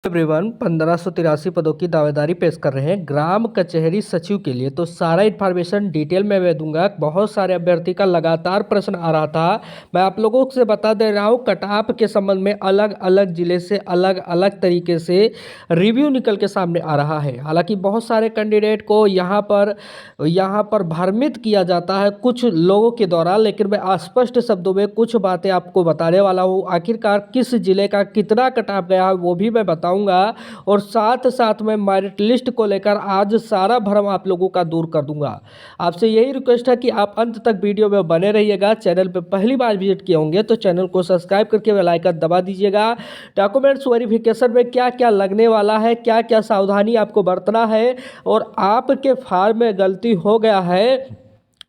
Everyone 1583 पदों की दावेदारी पेश कर रहे हैं ग्राम कचहरी सचिव के लिए। तो सारा इन्फॉर्मेशन डिटेल में मैं दूंगा। बहुत सारे अभ्यर्थी का लगातार प्रश्न आ रहा था। मैं आप लोगों से बता दे रहा हूँ कट ऑफ के संबंध में अलग अलग जिले से अलग अलग तरीके से रिव्यू निकल के सामने आ रहा है। हालांकि बहुत सारे कैंडिडेट को यहाँ पर भ्रमित किया जाता है कुछ लोगों के द्वारा, लेकिन मैं स्पष्ट शब्दों में कुछ बातें आपको बताने वाला हूँ। आखिरकार किस जिले का कितना कट ऑफ गया है वो भी मैं बताऊंगा, और साथ साथ में मेरिट लिस्ट को लेकर आज सारा भ्रम आप लोगों का दूर कर दूंगा। आपसे यही रिक्वेस्ट है कि आप अंत तक वीडियो में बने रहिएगा। चैनल पे पहली बार विजिट किए होंगे तो चैनल को सब्सक्राइब करके बेल आइकन दबा दीजिएगा। डॉक्यूमेंट्स वेरिफिकेशन में क्या क्या लगने वाला है, क्या क्या सावधानी आपको बरतना है, और आपके फॉर्म में गलती हो गया है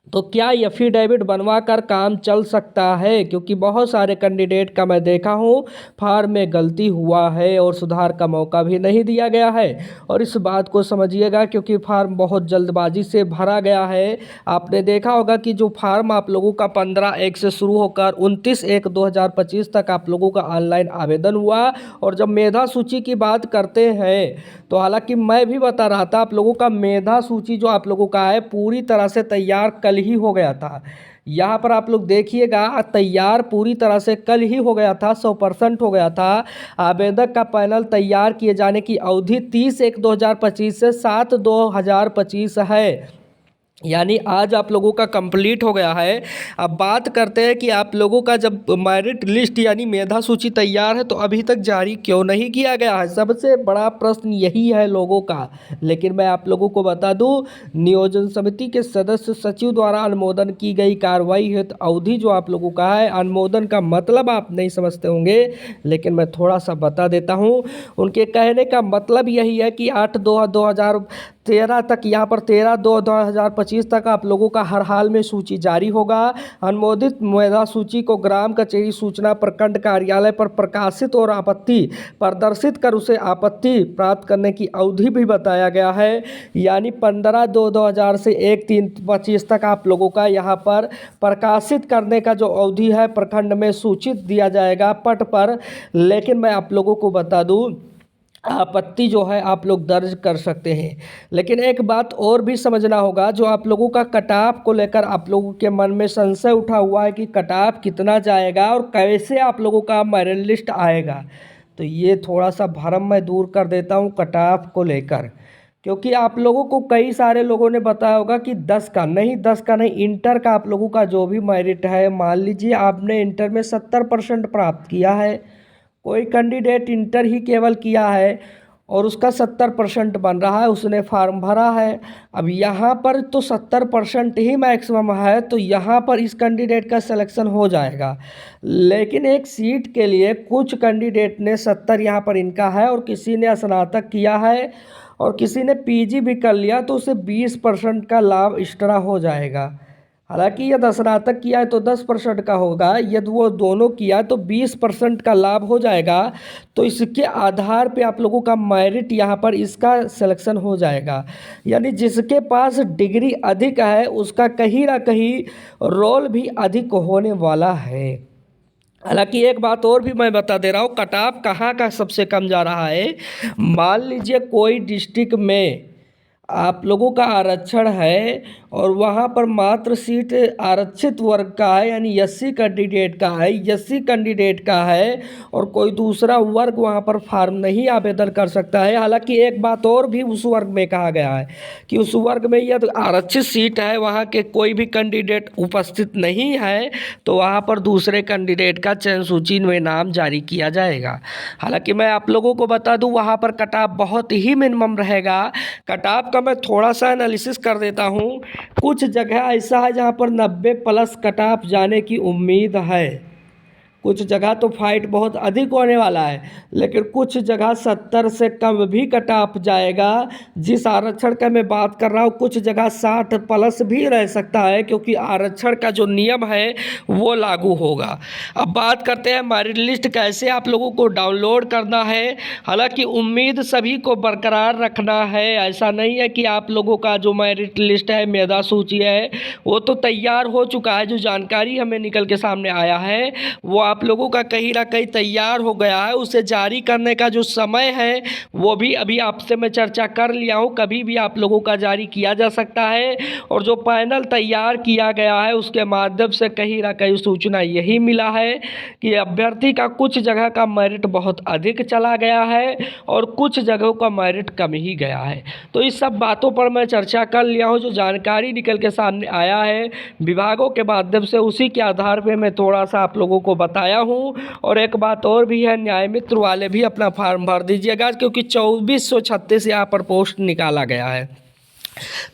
तो क्या एफिडेविट बनवा कर काम चल सकता है, क्योंकि बहुत सारे कैंडिडेट का मैं देखा हूँ फॉर्म में गलती हुआ है और सुधार का मौका भी नहीं दिया गया है। और इस बात को समझिएगा क्योंकि फॉर्म बहुत जल्दबाजी से भरा गया है। आपने देखा होगा कि जो फॉर्म आप लोगों का 15/1 से शुरू होकर 29/1/2025 तक आप लोगों का ऑनलाइन आवेदन हुआ। और जब मेधा सूची की बात करते हैं तो हालांकि मैं भी बता रहा था आप लोगों का मेधा सूची जो आप लोगों का है पूरी तरह से तैयार कल ही हो गया था। यहाँ पर आप लोग देखिएगा तैयार पूरी तरह से कल ही हो गया था, 100% हो गया था। आवेदक का पैनल तैयार किए जाने की अवधि 30/1/2025 से 7/2/2025 है, यानी आज आप लोगों का कंप्लीट हो गया है। अब बात करते हैं कि आप लोगों का जब मेरिट लिस्ट यानी मेधा सूची तैयार है तो अभी तक जारी क्यों नहीं किया गया है, सबसे बड़ा प्रश्न यही है लोगों का। लेकिन मैं आप लोगों को बता दूं, नियोजन समिति के सदस्य सचिव द्वारा अनुमोदन की गई कार्रवाई है तो अवधि जो आप लोगों का है, अनुमोदन का मतलब आप नहीं समझते होंगे लेकिन मैं थोड़ा सा बता देता हूँ। उनके कहने का मतलब यही है कि 8/2/2013 तक, यहाँ पर 13/2/2025 तक आप लोगों का हर हाल में सूची जारी होगा। अनुमोदित मेधा सूची को ग्राम कचहरी सूचना प्रखंड कार्यालय पर प्रकाशित और आपत्ति प्रदर्शित कर उसे आपत्ति प्राप्त करने की अवधि भी बताया गया है, यानी 15/2/2000 से 1/3/25 तक आप लोगों का यहाँ पर प्रकाशित करने का जो अवधि है प्रखंड में सूचित दिया जाएगा पट पर। लेकिन मैं आप लोगों को बता दूँ आपत्ति जो है आप लोग दर्ज कर सकते हैं। लेकिन एक बात और भी समझना होगा, जो आप लोगों का कट ऑफ को लेकर आप लोगों के मन में संशय उठा हुआ है कि कट ऑफ कितना जाएगा और कैसे आप लोगों का मेरिट लिस्ट आएगा, तो ये थोड़ा सा भ्रम मैं दूर कर देता हूँ कट ऑफ को लेकर। क्योंकि आप लोगों को कई सारे लोगों ने बताया होगा कि 10 का नहीं, इंटर का आप लोगों का जो भी मेरिट है, मान लीजिए आपने इंटर में 70% प्राप्त किया है, कोई कैंडिडेट इंटर ही केवल किया है और उसका 70% बन रहा है, उसने फॉर्म भरा है। अब यहाँ पर तो 70% ही मैक्सिमम है, तो यहाँ पर इस कैंडिडेट का सिलेक्शन हो जाएगा। लेकिन एक सीट के लिए कुछ कैंडिडेट ने 70 यहाँ पर इनका है और किसी ने स्नातक किया है और किसी ने पीजी भी कर लिया, तो उसे 20% का लाभ एक्स्ट्रा हो जाएगा। हालांकि यदि स्नातक किया है तो 10% का होगा, यदि वो दोनों किया तो 20% का लाभ हो जाएगा। तो इसके आधार पे आप लोगों का मेरिट यहाँ पर इसका सिलेक्शन हो जाएगा, यानी जिसके पास डिग्री अधिक है उसका कहीं ना कहीं रोल भी अधिक होने वाला है। हालांकि एक बात और भी मैं बता दे रहा हूँ, कट ऑफ कहाँ का सबसे कम जा रहा है। मान लीजिए कोई डिस्ट्रिक्ट में आप लोगों का आरक्षण है और वहाँ पर मात्र सीट आरक्षित वर्ग का है, यानी एससी कैंडिडेट का है, एससी कैंडिडेट का है और कोई दूसरा वर्ग वहाँ पर फॉर्म नहीं आवेदन कर सकता है। हालांकि एक बात और भी उस वर्ग में कहा गया है कि उस वर्ग में यदि आरक्षित सीट है, वहाँ के कोई भी कैंडिडेट उपस्थित नहीं है तो वहाँ पर दूसरे कैंडिडेट का चयन सूची में नाम जारी किया जाएगा। हालांकि मैं आप लोगों को बता दूं वहाँ पर कट ऑफ बहुत ही मिनिमम रहेगा। कट ऑफ का मैं थोड़ा सा एनालिसिस कर देता हूँ। कुछ जगह ऐसा है जहाँ पर 90+ कट ऑफ जाने की उम्मीद है, कुछ जगह तो फाइट बहुत अधिक होने वाला है, लेकिन कुछ जगह 70 से कम भी कट ऑफ जाएगा। जिस आरक्षण का मैं बात कर रहा हूँ कुछ जगह 60+ भी रह सकता है, क्योंकि आरक्षण का जो नियम है वो लागू होगा। अब बात करते हैं मेरिट लिस्ट कैसे आप लोगों को डाउनलोड करना है। हालांकि उम्मीद सभी को बरकरार रखना है, ऐसा नहीं है कि आप लोगों का जो मेरिट लिस्ट है, मेधा सूची है, वो तो तैयार हो चुका है। जो जानकारी हमें निकल के सामने आया है वो आप लोगों का कहीं ना कहीं तैयार हो गया है। उसे जारी करने का जो समय है वो भी अभी आपसे मैं चर्चा कर लिया हूँ, कभी भी आप लोगों का जारी किया जा सकता है। और जो पैनल तैयार किया गया है उसके माध्यम से कहीं ना कहीं सूचना यही मिला है कि अभ्यर्थी का कुछ जगह का मेरिट बहुत अधिक चला गया है और कुछ जगहों का मेरिट कम ही गया है। तो इस सब बातों पर मैं चर्चा कर लिया हूँ, जो जानकारी निकल के सामने आया है विभागों के माध्यम से, उसी के आधार पे मैं थोड़ा सा आप लोगों को बताया हूँ। और एक बात और भी है, न्याय मित्र वाले भी अपना फॉर्म भर दीजिएगा, क्योंकि 2436 यहाँ पर पोस्ट निकाला गया है।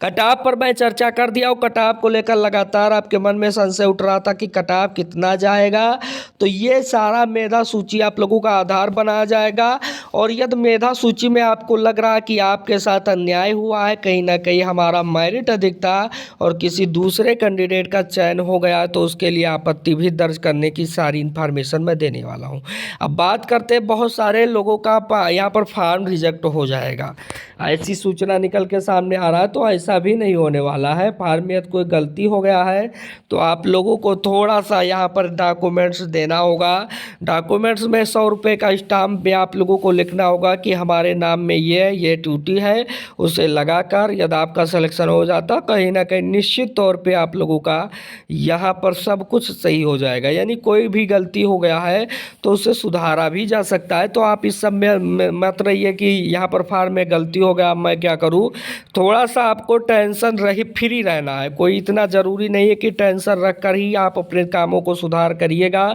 कटाव पर मैं चर्चा कर दिया हूँ। कटाव को लेकर लगातार आपके मन में संशय उठ रहा था कि कटाव कितना जाएगा, तो ये सारा मेधा सूची आप लोगों का आधार बनाया जाएगा। और यदि मेधा सूची में आपको लग रहा है कि आपके साथ अन्याय हुआ है, कहीं ना कहीं हमारा मेरिट अधिक था और किसी दूसरे कैंडिडेट का चयन हो गया, तो उसके लिए आपत्ति भी दर्ज करने की सारी इन्फॉर्मेशन मैं देने वाला हूँ। अब बात करते हैं, बहुत सारे लोगों का यहाँ पर फॉर्म रिजेक्ट हो जाएगा, ऐसी सूचना निकल के सामने आ रहा है। तो ऐसा भी नहीं होने वाला है। फॉर्म में यदि कोई गलती हो गया है तो आप लोगों को थोड़ा सा यहाँ पर डॉक्यूमेंट्स देना होगा। डॉक्यूमेंट्स में 100 रुपये का स्टाम्प में आप लोगों को लिखना होगा कि हमारे नाम में ये ड्यूटी है, उसे लगाकर यदि आपका सिलेक्शन हो जाता, कहीं ना कहीं निश्चित तौर पे आप लोगों का यहाँ पर सब कुछ सही हो जाएगा। यानी कोई भी गलती हो गया है तो उसे सुधारा भी जा सकता है। तो आप इस सब में मत रहिए कि यहाँ पर फॉर्म में गलती हो गया, मैं क्या करूँ। थोड़ा सा आपको टेंशन रही फ्री रहना है, कोई इतना ज़रूरी नहीं है कि टेंशन रख कर ही आप अपने कामों को सुधार करिएगा।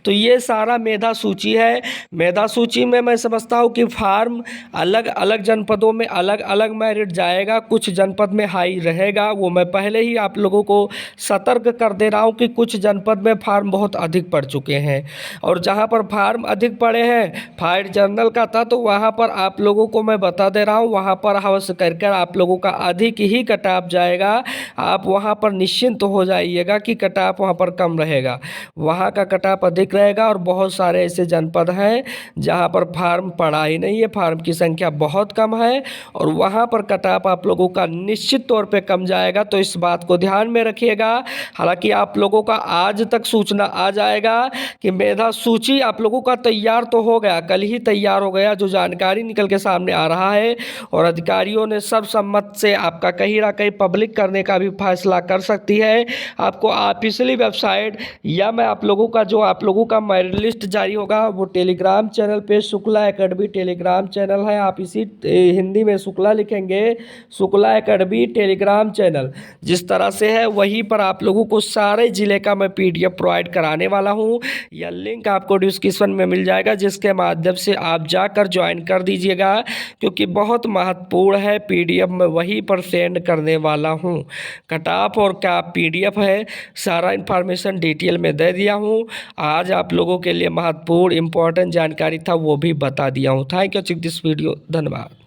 तो ये सारा मेधा सूची है। मेधा सूची में मैं समझता हूँ कि फॉर्म अलग अलग जनपदों में अलग अलग मेरिट जाएगा, कुछ जनपद में हाई रहेगा। वो मैं पहले ही आप लोगों को सतर्क कर दे रहा हूँ कि कुछ जनपद में फॉर्म बहुत अधिक पड़ चुके हैं, और जहाँ पर फॉर्म अधिक पड़े हैं, फायर जर्नल का था, तो वहाँ पर आप लोगों को मैं बता दे रहा हूँ, वहाँ पर अवश्य कर आप लोगों का अधिक ही कट ऑफ जाएगा। आप वहाँ पर निश्चिंत हो जाइएगा कि कट ऑफ वहाँ पर कम रहेगा, वहाँ का कट ऑफ अधिक रहेगा। और बहुत सारे ऐसे जनपद हैं जहाँ पर फार्म पड़ा ही नहीं है, फार्म की संख्या बहुत कम है, और वहाँ पर कट ऑफ आप लोगों का निश्चित तौर पे कम जाएगा। तो इस बात को ध्यान में रखिएगा। हालांकि आप लोगों का आज तक सूचना आ जाएगा कि मेधा सूची आप लोगों का तैयार तो हो गया, कल ही तैयार हो गया, जो जानकारी निकल के सामने आ रहा है। और अधिकारियों ने सर्वसम्मत से आपका कहीं ना कहीं पब्लिक करने का भी फैसला कर सकती है। आपको ऑफिशियली वेबसाइट या मैं आप लोगों का जो आप लोगों का मेरिट लिस्ट जारी होगा वो टेलीग्राम चैनल पे, शुक्ला एकेडमी टेलीग्राम चैनल है, आप इसी हिंदी में शुक्ला लिखेंगे, शुक्ला एकेडमी टेलीग्राम चैनल जिस तरह से है वहीं पर आप लोगों को सारे ज़िले का मैं PDF प्रोवाइड कराने वाला हूँ। यह लिंक आपको डिस्क्रिप्शन में मिल जाएगा, जिसके माध्यम से आप जाकर ज्वाइन कर दीजिएगा, क्योंकि बहुत महत्वपूर्ण है। PDF मैं वहीं पर सेंड करने वाला हूँ। कट ऑफ और क्या PDF है, सारा इन्फॉर्मेशन डिटेल में दे दिया हूँ। आज आप लोगों के लिए महत्वपूर्ण इम्पोर्टेंट जानकारी था वो भी बता दिया हूँ। थैंक यू दिस वीडियो, धन्यवाद।